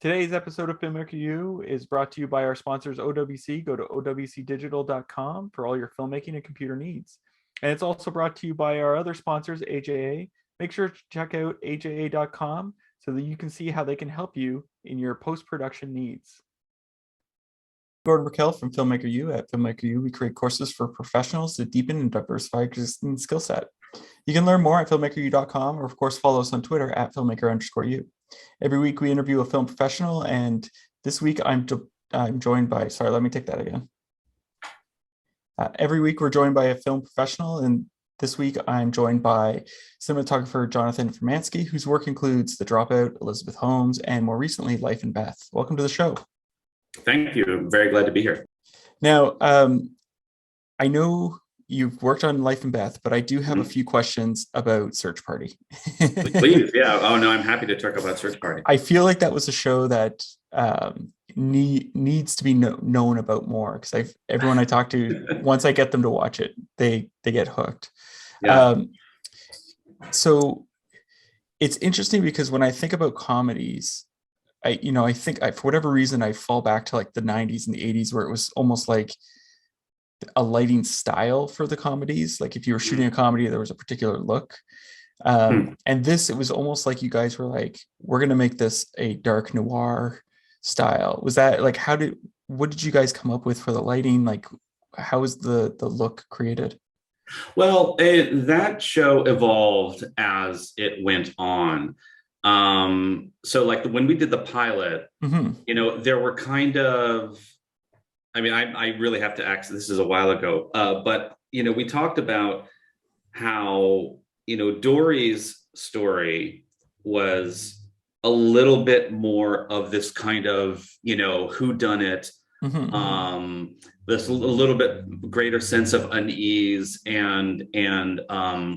Today's episode of Filmmaker U is brought to you by our sponsors OWC. Go to owcdigital.com for all your filmmaking and computer needs. And it's also brought to you by our other sponsors, AJA. Make sure to check out aja.com so that you can see how they can help you in your post-production needs. Gordon Raquel from Filmmaker U. At Filmmaker U, we create courses for professionals to deepen and diversify existing skill set. You can learn more at filmmakeru.com, or of course follow us on Twitter at filmmaker_u. Every week we interview a film professional, and this week I'm joined by, sorry, let me take that again. Every week we're joined by a film professional, and this week I'm joined by cinematographer Jonathan Furmanski, whose work includes The Dropout, Elizabeth Holmes, and more recently, Life and Beth. Welcome to the show. Thank you. I'm very glad to be here. Now, I know you've worked on Life and Beth, but I do have a few questions about Search Party. Please, yeah. Oh no, I'm happy to talk about Search Party. I feel like that was a show that needs to be known about more, because everyone I talk to, once I get them to watch it, they get hooked. Yeah. So it's interesting because when I think about comedies, I think for whatever reason, I fall back to like the 90s and the 80s, where it was almost like a lighting style for the comedies. Like if you were shooting a comedy, there was a particular look. And this, it was almost like you guys were like, we're going to make this a dark noir style. Was that like, what did you guys come up with for the lighting? Like, how was the look created? Well, that show evolved as it went on. So like when we did the pilot, there were kind of, I mean, I really have to act, this is a while ago, but, we talked about how, Dory's story was a little bit more of this kind of, whodunit, this a little bit greater sense of unease and a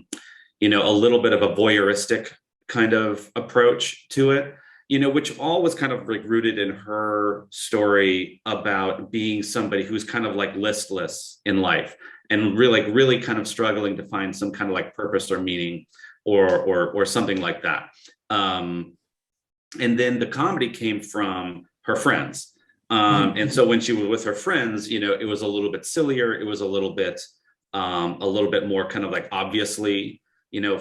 little bit of a voyeuristic kind of approach to it, which all was kind of like rooted in her story about being somebody who's kind of like listless in life and really kind of struggling to find some kind of like purpose or meaning or something like that. And then the comedy came from her friends. And so when she was with her friends, it was a little bit sillier. It was a little bit more kind of like obviously,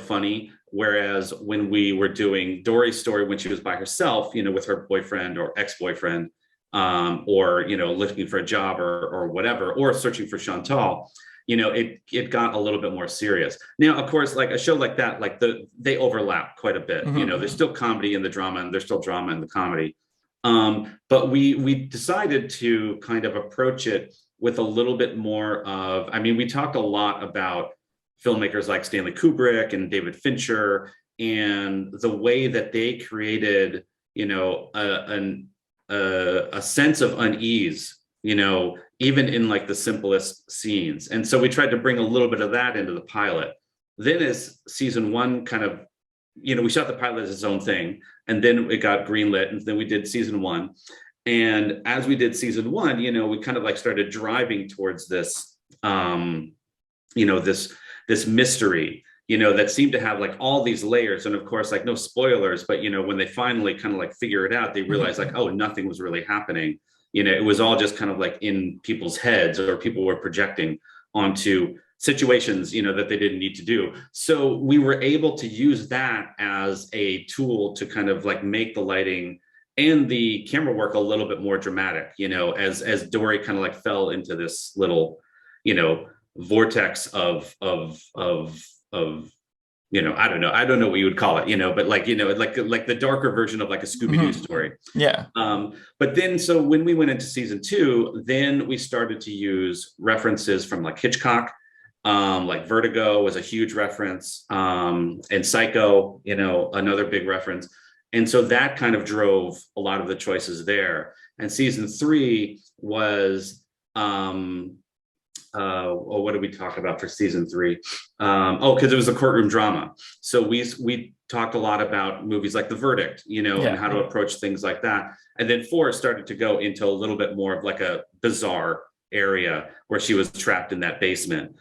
funny. Whereas when we were doing Dory's story, when she was by herself, with her boyfriend or ex-boyfriend, or, looking for a job or whatever, or searching for Chantal, it got a little bit more serious. Now, of course, like a show like that, like they overlap quite a bit. There's still comedy in the drama and there's still drama in the comedy. But we decided to kind of approach it with a little bit more of, I mean, we talked a lot about filmmakers like Stanley Kubrick and David Fincher, and the way that they created, a sense of unease, even in like the simplest scenes. And so we tried to bring a little bit of that into the pilot. Then as season one kind of, we shot the pilot as its own thing, and then it got greenlit, and then we did season one. And as we did season one, we kind of like started driving towards this, this mystery, that seemed to have like all these layers. And of course, like no spoilers, but, when they finally kind of like figure it out, they realize like, oh, nothing was really happening. It was all just kind of like in people's heads, or people were projecting onto situations, that they didn't need to do. So we were able to use that as a tool to kind of like make the lighting and the camera work a little bit more dramatic, as Dory kind of like fell into this little, vortex of I don't know what you would call it, but like the darker version of like a Scooby-Doo story. Yeah. But then, so when we went into season two, then we started to use references from like Hitchcock, like Vertigo was a huge reference, and Psycho, another big reference. And so that kind of drove a lot of the choices there. And season three was, what did we talk about for season three? Because it was a courtroom drama. So we talked a lot about movies like The Verdict, and how to approach things like that. And then four started to go into a little bit more of like a bizarre area where she was trapped in that basement.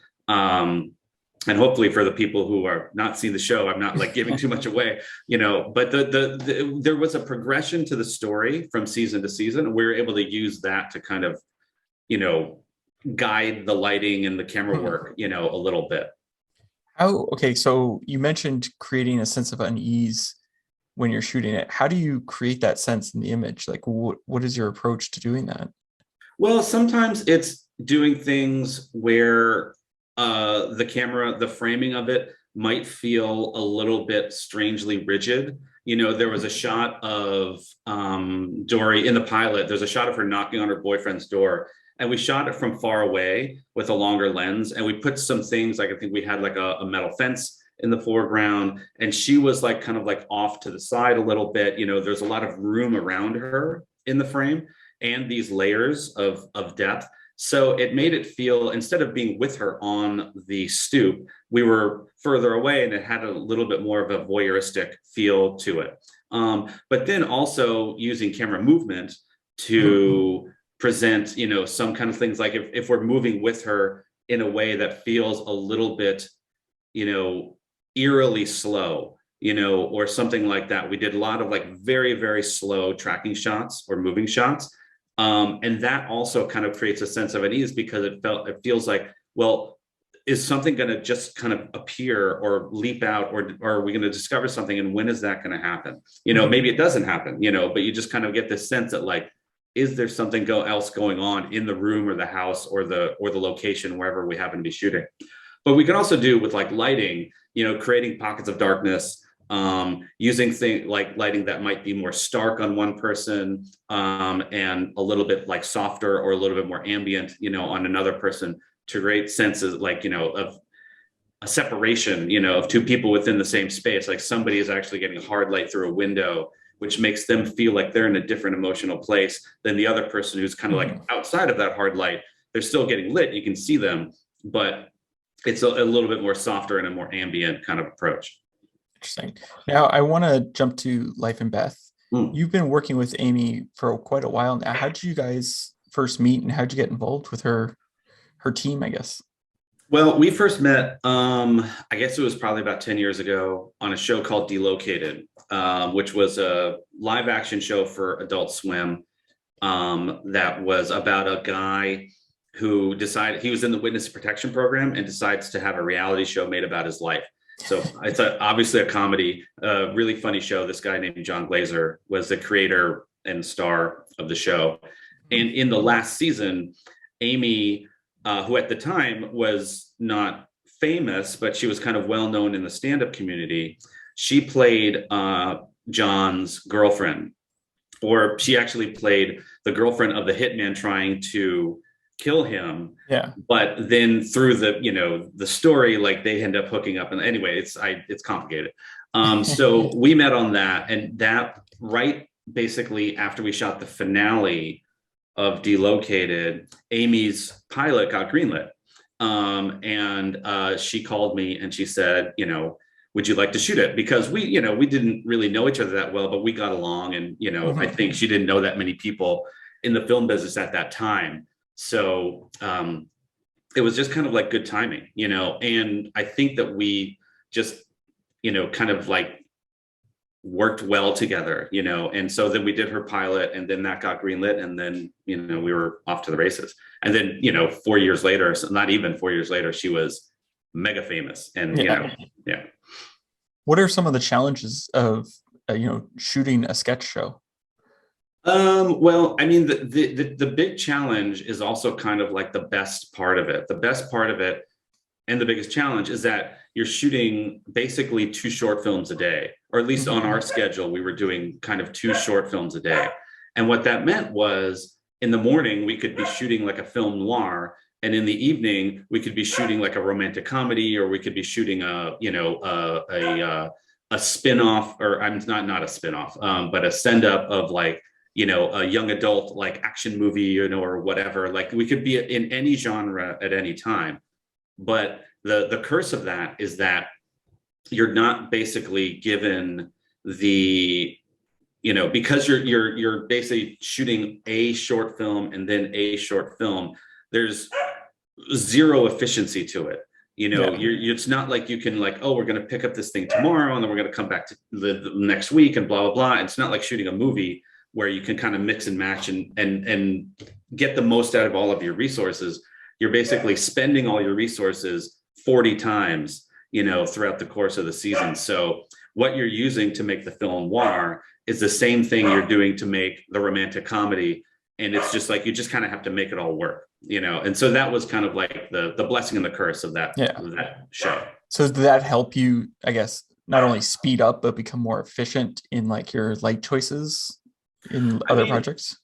and hopefully for the people who are not seeing the show, I'm not like giving too much away, but there was a progression to the story from season to season, and we were able to use that to kind of, guide the lighting and the camera work, a little bit. Okay, so you mentioned creating a sense of unease when you're shooting it. How do you create that sense in the image? Like, what is your approach to doing that? Well, sometimes it's doing things where the framing of it might feel a little bit strangely rigid. There was a shot of Dory in the pilot. There's a shot of her knocking on her boyfriend's door, and we shot it from far away with a longer lens. And we put some things, like I think we had like a metal fence in the foreground, and she was like kind of like off to the side a little bit. There's a lot of room around her in the frame and these layers of depth. So it made it feel, instead of being with her on the stoop, we were further away, and it had a little bit more of a voyeuristic feel to it. But then also using camera movement to present, some kind of things, like if we're moving with her in a way that feels a little bit, eerily slow, or something like that. We did a lot of like very, very slow tracking shots or moving shots. And that also kind of creates a sense of unease, because it feels like, well, is something going to just kind of appear or leap out, or are we going to discover something? And when is that going to happen? Maybe it doesn't happen, but you just kind of get this sense that, like, is there something else going on in the room or the house or the location, wherever we happen to be shooting? But we can also do with like lighting, creating pockets of darkness, using things like lighting that might be more stark on one person, and a little bit like softer or a little bit more ambient, on another person, to create senses like, of a separation, of two people within the same space. Like somebody is actually getting a hard light through a window, which makes them feel like they're in a different emotional place than the other person who's kind of like outside of that hard light. They're still getting lit, you can see them, but it's a little bit more softer and a more ambient kind of approach. Interesting. Now I want to jump to Life and Beth. You've been working with Amy for quite a while now. How did you guys first meet, and how did you get involved with her team, I guess? Well, we first met, I guess it was probably about 10 years ago, on a show called Delocated, which was a live action show for Adult Swim, that was about a guy who decided, he was in the witness protection program and decides to have a reality show made about his life. So it's obviously a comedy, really funny show. This guy named John Glazer was the creator and star of the show. And in the last season, Amy, who at the time was not famous, but she was kind of well known in the stand-up community, she played John's girlfriend, or she actually played the girlfriend of the hitman trying to kill him. Yeah. But then through the story, like they end up hooking up, and anyway, it's complicated. So we met on that, and that right basically after we shot the finale of Delocated, Amy's pilot got greenlit. And she called me and she said, would you like to shoot it? Because we didn't really know each other that well, but we got along. And, I think she didn't know that many people in the film business at that time. So it was just kind of like good timing, and I think that we just, kind of like worked well together, and so then we did her pilot, and then that got greenlit, and then, we were off to the races. And then, 4 years later, so not even 4 years later, she was mega famous. And, yeah. What are some of the challenges of, shooting a sketch show? Well, I mean, the big challenge is also kind of like the best part of it. The best part of it and the biggest challenge is that you're shooting basically 2 short films a day, or at least on our schedule, we were doing kind of 2 short films a day. And what that meant was, in the morning, we could be shooting like a film noir, and in the evening, we could be shooting like a romantic comedy, or we could be shooting a spin-off, or I'm not a spin-off, but a send-up of like, a young adult like action movie, or whatever. Like we could be in any genre at any time. But the curse of that is that you're not basically given the, because you're basically shooting a short film and then a short film, there's zero efficiency to it. It's not like you can like, oh, we're going to pick up this thing tomorrow and then we're going to come back to the next week and blah, blah, blah. It's not like shooting a movie where you can kind of mix and match and get the most out of all of your resources. You're basically spending all your resources 40 times, throughout the course of the season. So what you're using to make the film noir is the same thing you're doing to make the romantic comedy. And it's just like, you just kind of have to make it all work, And so that was kind of like the blessing and the curse of that show. So did that help you, I guess, not only speed up, but become more efficient in like your light choices in other projects?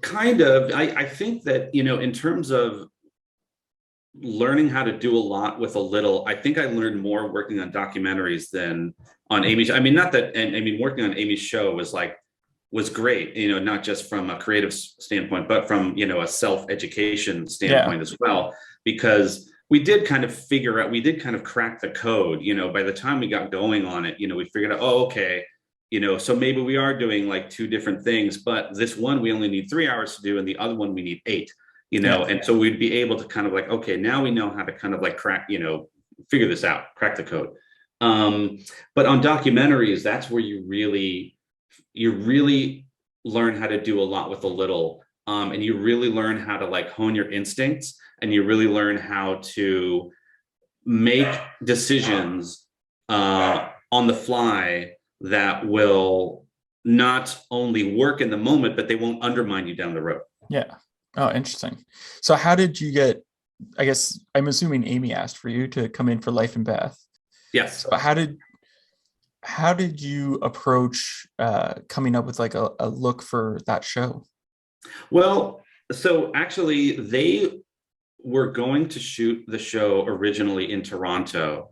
Kind of. I think that, in terms of learning how to do a lot with a little, I think I learned more working on documentaries than on Amy's. I mean, working on Amy's show was great, not just from a creative standpoint, but from, a self-education standpoint as well, because we did kind of crack the code, by the time we got going on it, we figured out, oh, okay, so maybe we are doing like two different things, but this one we only need 3 hours to do and the other one we need 8, and so we'd be able to kind of like, okay, now we know how to kind of like crack, figure this out, crack the code. But on documentaries, that's where you really learn how to do a lot with a little, and you really learn how to like hone your instincts, and you really learn how to make decisions on the fly that will not only work in the moment, but they won't undermine you down the road. Yeah. Oh, interesting. So how did you get, I guess, I'm assuming Amy asked for you to come in for Life and Beth. Yes. So how did you approach coming up with like a look for that show? Well, so actually they were going to shoot the show originally in Toronto,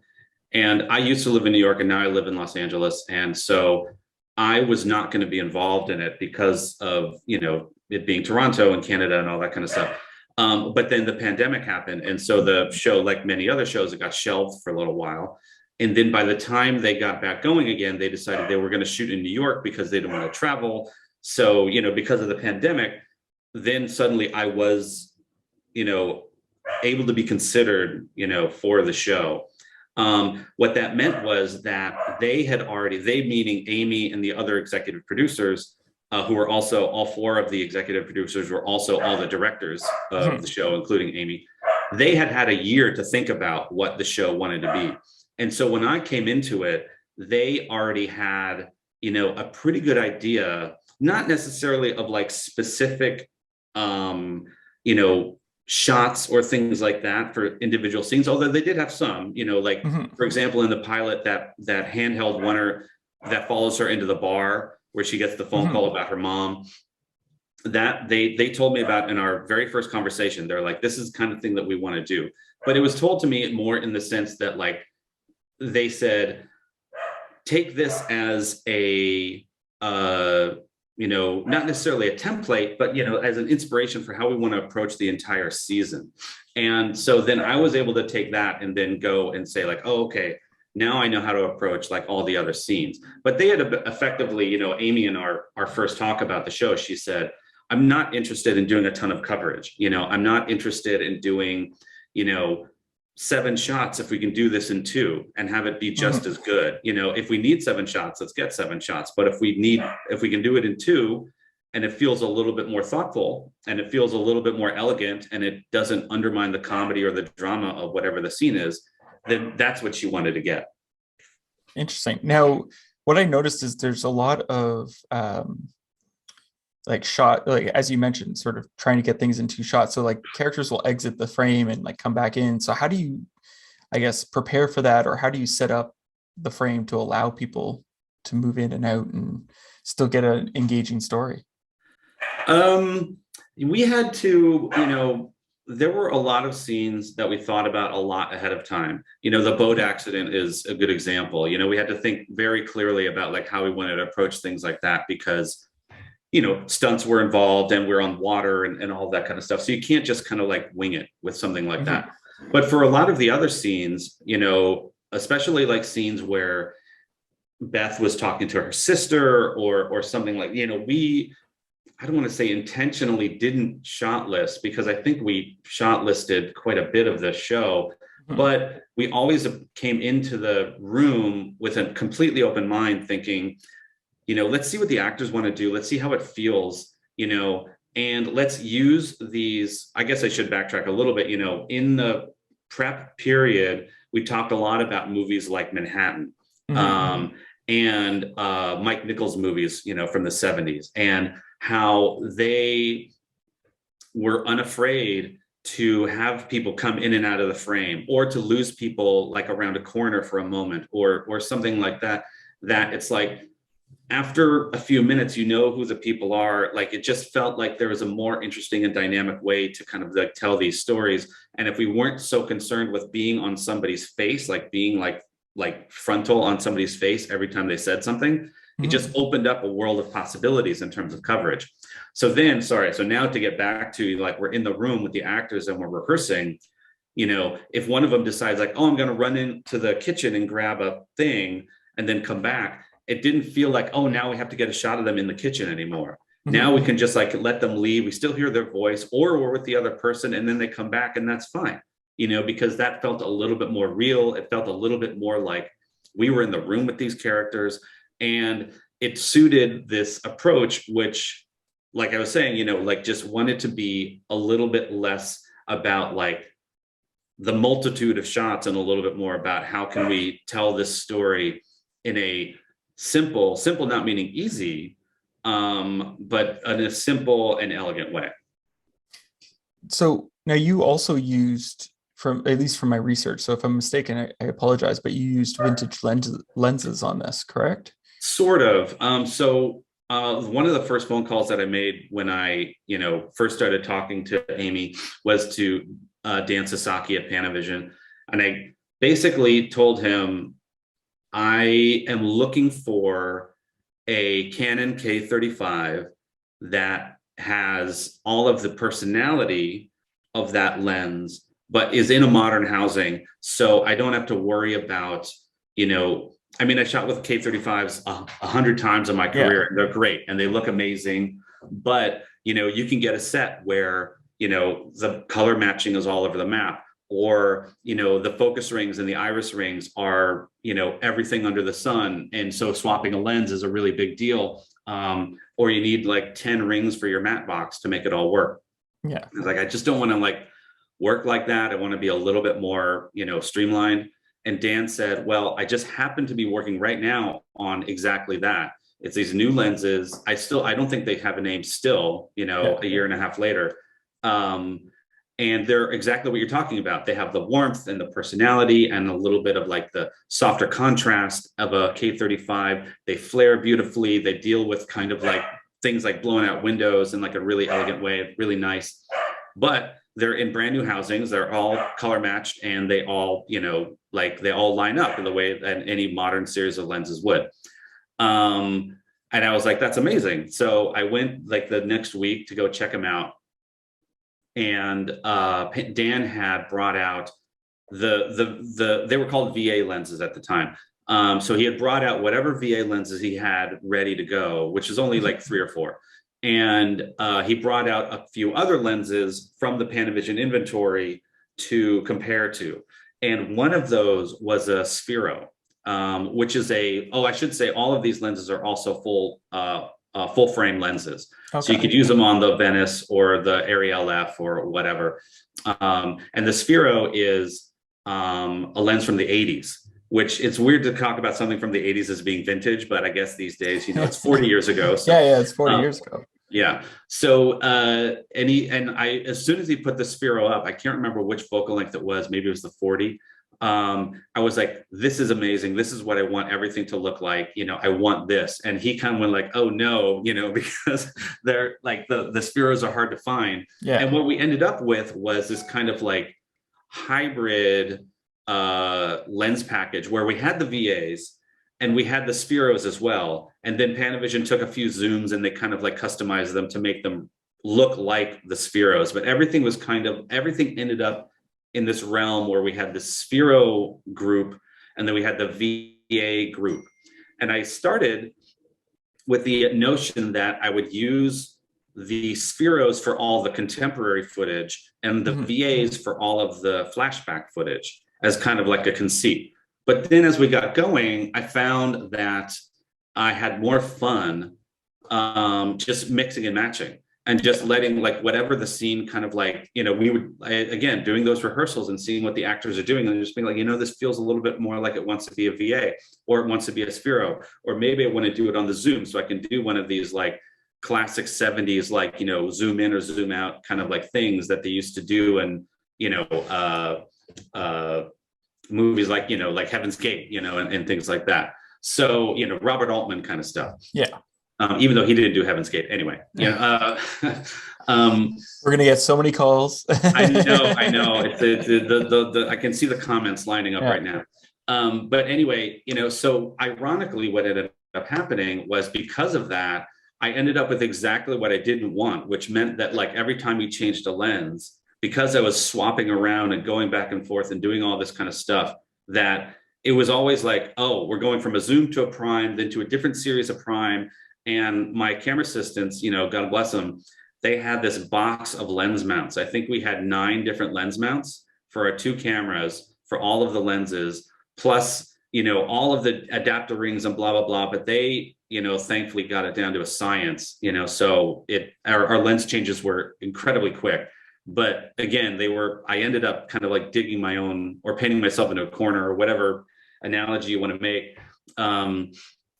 and I used to live in New York and now I live in Los Angeles. And so I was not going to be involved in it because of, it being Toronto and Canada and all that kind of stuff. But then the pandemic happened. And so the show, like many other shows, it got shelved for a little while. And then by the time they got back going again, they decided they were going to shoot in New York because they didn't want to travel. So, because of the pandemic, then suddenly I was, able to be considered, for the show. What that meant was that they meaning Amy and the other executive producers, who were also, all 4 of the executive producers were also all the directors of the show, including Amy. They had a year to think about what the show wanted to be. And so when I came into it, they already had, a pretty good idea, not necessarily of like specific, shots or things like that for individual scenes, although they did have some, for example, in the pilot, that handheld oneer that follows her into the bar where she gets the phone call about her mom, that they told me about in our very first conversation. They're like, this is the kind of thing that we want to do. But it was told to me more in the sense that like, they said, take this as a, not necessarily a template, but, as an inspiration for how we want to approach the entire season. And so then I was able to take that and then go and say like, oh, okay, now I know how to approach like all the other scenes. But they had effectively, Amy in our first talk about the show, she said, I'm not interested in doing a ton of coverage. I'm not interested in doing, 7 shots if we can do this in 2 and have it be just as good. If we need 7 shots, let's get 7 shots. But if we can do it in 2 and it feels a little bit more thoughtful and it feels a little bit more elegant and it doesn't undermine the comedy or the drama of whatever the scene is, then that's what she wanted to get. Interesting. Now, what I noticed is there's a lot of like shot, like as you mentioned, sort of trying to get things in 2 shots. So like characters will exit the frame and like come back in. So how do you, I guess, prepare for that, or how do you set up the frame to allow people to move in and out and still get an engaging story? We had to, there were a lot of scenes that we thought about a lot ahead of time. The boat accident is a good example. We had to think very clearly about like how we wanted to approach things like that, because stunts were involved and we're on water and all that kind of stuff. So you can't just kind of like wing it with something like that. But for a lot of the other scenes, especially like scenes where Beth was talking to her sister or something like, I don't want to say intentionally didn't shot list, because I think we shot listed quite a bit of the show, But we always came into the room with a completely open mind, thinking, let's see what the actors want to do. Let's see how it feels, and let's use these. I guess I should backtrack a little bit. In the prep period, we talked a lot about movies like Manhattan, and Mike Nichols movies, from the 70s, and how they were unafraid to have people come in and out of the frame, or to lose people like around a corner for a moment, or something like that. That it's like, after a few minutes, who the people are. Like, it just felt like there was a more interesting and dynamic way to kind of like tell these stories. And if we weren't so concerned with being on somebody's face, like being like frontal on somebody's face every time they said something, it just opened up a world of possibilities in terms of coverage. So now to get back to, like, we're in the room with the actors and we're rehearsing, if one of them decides like, oh, I'm going to run into the kitchen and grab a thing and then come back, it didn't feel like, oh, now we have to get a shot of them in the kitchen anymore. Now we can just like let them leave. We still hear their voice, or we're with the other person and then they come back, and that's fine, because that felt a little bit more real. It felt a little bit more like we were in the room with these characters, and it suited this approach, which, like I was saying, like just wanted to be a little bit less about like the multitude of shots and a little bit more about how can we tell this story in a simple, not meaning easy, but in a simple and elegant way. So now you also used, at least from my research, so if I'm mistaken, I apologize, but you used vintage lenses on this, correct? Sort of. So one of the first phone calls that I made when I, first started talking to Amy was to Dan Sasaki at Panavision. And I basically told him, I am looking for a Canon K35 that has all of the personality of that lens, but is in a modern housing. So I don't have to worry about, I shot with K35s 100 times in my career. Yeah. They're great and they look amazing, but you can get a set where, the color matching is all over the map, or, the focus rings and the iris rings are, everything under the sun. And so swapping a lens is a really big deal. Or you need like 10 rings for your matte box to make it all work. Yeah. It's like, I just don't want to like work like that. I want to be a little bit more, streamlined. And Dan said, well, I just happen to be working right now on exactly that. It's these new lenses. I don't think they have a name still, a year and a half later. And they're exactly what you're talking about. They have the warmth and the personality and a little bit of like the softer contrast of a K35. They flare beautifully. They deal with kind of like things like blowing out windows in like a really elegant way, really nice. But they're in brand new housings. They're all color matched, and they all, they all line up in the way that any modern series of lenses would. And I was like, that's amazing. So I went like the next week to go check them out. And Dan had brought out they were called VA lenses at the time. So he had brought out whatever VA lenses he had ready to go, which is only like 3 or 4. And he brought out a few other lenses from the Panavision inventory to compare to. And one of those was a Sphero, which is I should say all of these lenses are also full frame lenses. Okay. So you could use them on the Venice or the Ariel F or whatever. And the Sphero is a lens from the 80s, which it's weird to talk about something from the 80s as being vintage, but I guess these days, it's 40 years ago. So, yeah, it's 40 years ago. Yeah. So, as soon as he put the Sphero up, I can't remember which focal length it was. Maybe it was the 40. I was like, this is amazing. This is what I want everything to look like. I want this. And he kind of went like, oh no, because they're like the Spheros are hard to find. Yeah. And what we ended up with was this kind of like hybrid lens package where we had the VAs and we had the Spheros as well. And then Panavision took a few zooms and they kind of like customized them to make them look like the Spheros. But everything ended up in this realm where we had the Sphero group and then we had the VA group. And I started with the notion that I would use the Spheros for all the contemporary footage and the VAs for all of the flashback footage. as kind of like a conceit. But then as we got going, I found that I had more fun just mixing and matching and just letting like whatever the scene kind of like, we would, again, doing those rehearsals and seeing what the actors are doing and just being like, this feels a little bit more like it wants to be a VA, or it wants to be a Sphero, or maybe I want to do it on the Zoom. So I can do one of these like classic 70s, like, zoom in or zoom out kind of like things that they used to do. And, movies like, like Heaven's Gate, and things like that. So, Robert Altman kind of stuff. Yeah. Even though he didn't do Heaven's Gate anyway. We're gonna get so many calls. I know. It's I can see the comments lining up right now. But anyway, so ironically, what ended up happening was because of that, I ended up with exactly what I didn't want, which meant that like every time we changed a lens, because I was swapping around and going back and forth and doing all this kind of stuff, that it was always like, oh, we're going from a zoom to a prime, then to a different series of prime. And my camera assistants, God bless them, they had this box of lens mounts. I think we had 9 different lens mounts for our 2 cameras for all of the lenses, plus, all of the adapter rings and blah, blah, blah. But they, thankfully got it down to a science, so our lens changes were incredibly quick. But again, I ended up kind of like digging my own or painting myself into a corner or whatever analogy you want to make.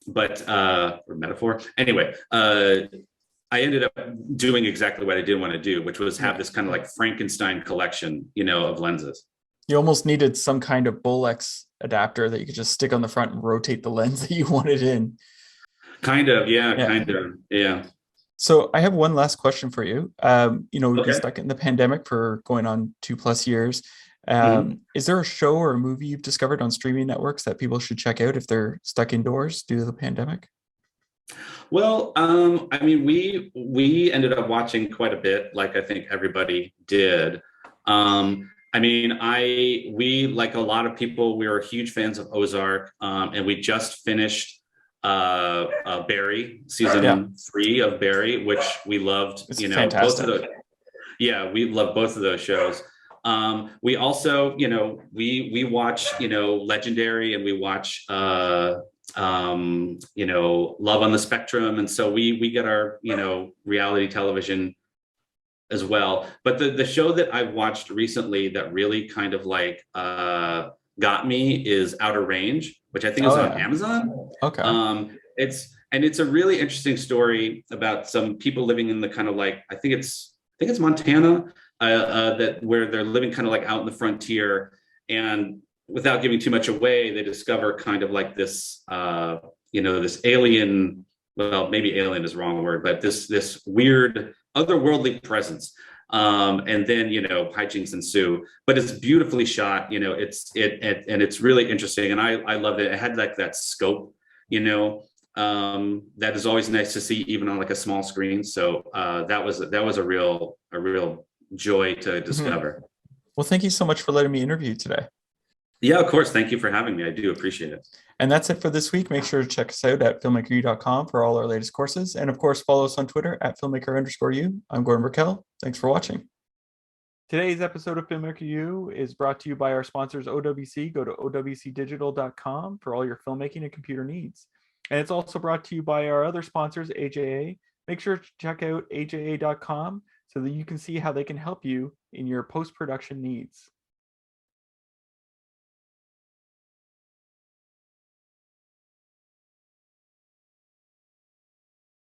Or metaphor. Anyway, I ended up doing exactly what I didn't want to do, which was have this kind of like Frankenstein collection, of lenses. You almost needed some kind of Bolex adapter that you could just stick on the front and rotate the lens that you wanted in. Kind of, yeah. So I have one last question for you. We've been stuck in the pandemic for going on 2+ years. Is there a show or a movie you've discovered on streaming networks that people should check out if they're stuck indoors due to the pandemic? Well, we ended up watching quite a bit, like I think everybody did. We, like a lot of people, we were huge fans of Ozark, and we just finished Barry, season 3 of Barry, which we loved. It's fantastic. Both of those. Yeah, we love both of those shows. We also, we watch, Legendary, and we watch, Love on the Spectrum. And so we get our, reality television as well. But the show that I've watched recently that really kind of like got me is Outer Range, which I think is on Amazon. Okay. It's a really interesting story about some people living in the kind of like, I think it's Montana, where they're living kind of like out in the frontier, and without giving too much away, they discover kind of like this, this alien, well, maybe alien is the wrong word, but this weird otherworldly presence. And then, hijinks ensue, but it's beautifully shot, it's really interesting. And I loved it. It had like that scope, that is always nice to see even on like a small screen. So that was a real joy to discover. Well, thank you so much for letting me interview you today. Yeah, of course. Thank you for having me. I do appreciate it. And that's it for this week. Make sure to check us out at filmmakeru.com for all our latest courses. And of course, follow us on Twitter at filmmaker_u. I'm Gordon Burkell. Thanks for watching. Today's episode of Filmmaker U is brought to you by our sponsors, OWC. Go to owcdigital.com for all your filmmaking and computer needs. And it's also brought to you by our other sponsors, AJA. Make sure to check out aja.com so that you can see how they can help you in your post-production needs.